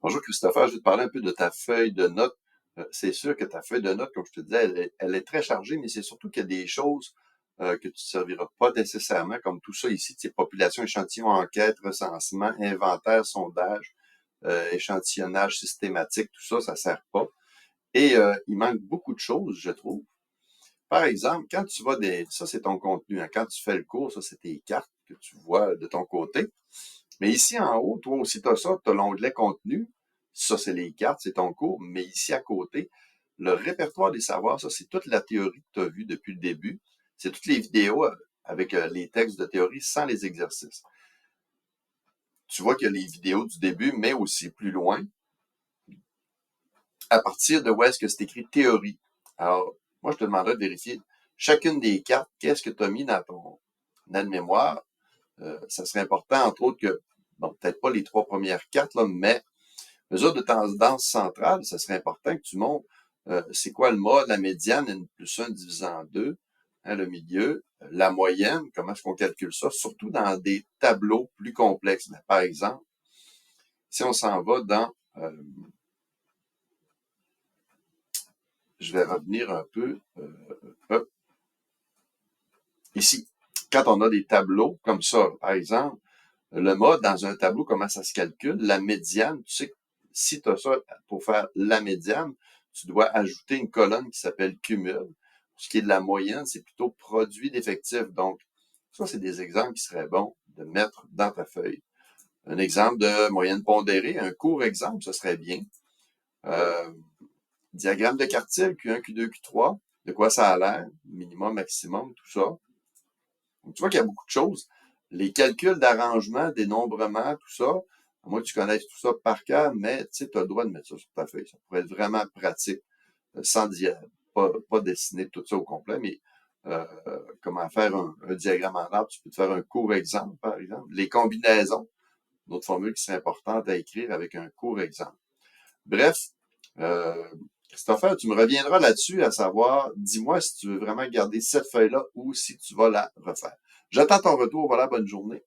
Bonjour Christopher, je vais te parler un peu de ta feuille de notes. C'est sûr que ta feuille de notes, comme je te disais, elle est très chargée, mais c'est surtout qu'il y a des choses que tu ne serviras pas nécessairement, comme tout ça ici, tu sais, population, échantillon, enquête, recensement, inventaire, sondage, échantillonnage systématique, tout ça, ça sert pas. Et il manque beaucoup de choses, je trouve. Par exemple, quand tu vas ça c'est ton contenu, hein. Quand tu fais le cours, ça c'est tes cartes que tu vois de ton côté. Mais ici en haut, toi aussi, tu as ça, tu as l'onglet contenu. Ça, c'est les cartes, c'est ton cours. Mais ici à côté, le répertoire des savoirs, ça, c'est toute la théorie que tu as vue depuis le début. C'est toutes les vidéos avec les textes de théorie sans les exercices. Tu vois qu'il y a les vidéos du début, mais aussi plus loin, à partir de où est-ce que c'est écrit théorie. Alors, moi, je te demanderais de vérifier chacune des cartes, qu'est-ce que tu as mis dans ton aide-mémoire. Ça serait important, entre autres, que, bon, peut-être pas les 3 premières cartes, là, mais mesure de tendance centrale, ça serait important que tu montres c'est quoi le mode, la médiane, N+1 divisé en 2, hein, le milieu, la moyenne, comment est-ce qu'on calcule ça, surtout dans des tableaux plus complexes. Mais par exemple, si on s'en va dans, je vais revenir un peu, ici, quand on a des tableaux comme ça, par exemple, le mode dans un tableau, comment ça se calcule, la médiane, tu sais que si tu as ça pour faire la médiane, tu dois ajouter une colonne qui s'appelle cumul. Pour ce qui est de la moyenne, c'est plutôt produit d'effectifs. Donc, ça, c'est des exemples qui seraient bons de mettre dans ta feuille. Un exemple de moyenne pondérée, un court exemple, ce serait bien. Euh, Diagramme de quartile, Q1, Q2, Q3, de quoi ça a l'air, minimum, maximum, tout ça. Donc, tu vois qu'il y a beaucoup de choses. Les calculs d'arrangement, dénombrement, tout ça, à moins que tu connaisses tout ça par cœur, mais tu sais, tu as le droit de mettre ça sur ta feuille. Ça pourrait être vraiment pratique, sans pas dessiner tout ça au complet, mais comment faire un diagramme en arbre. Tu peux te faire un court exemple, par exemple. Les combinaisons, une autre formule qui serait importante à écrire avec un court exemple. Bref, euh, Christopher, tu me reviendras là-dessus, à savoir, dis-moi si tu veux vraiment garder cette feuille-là ou si tu vas la refaire. J'attends ton retour. Voilà, bonne journée.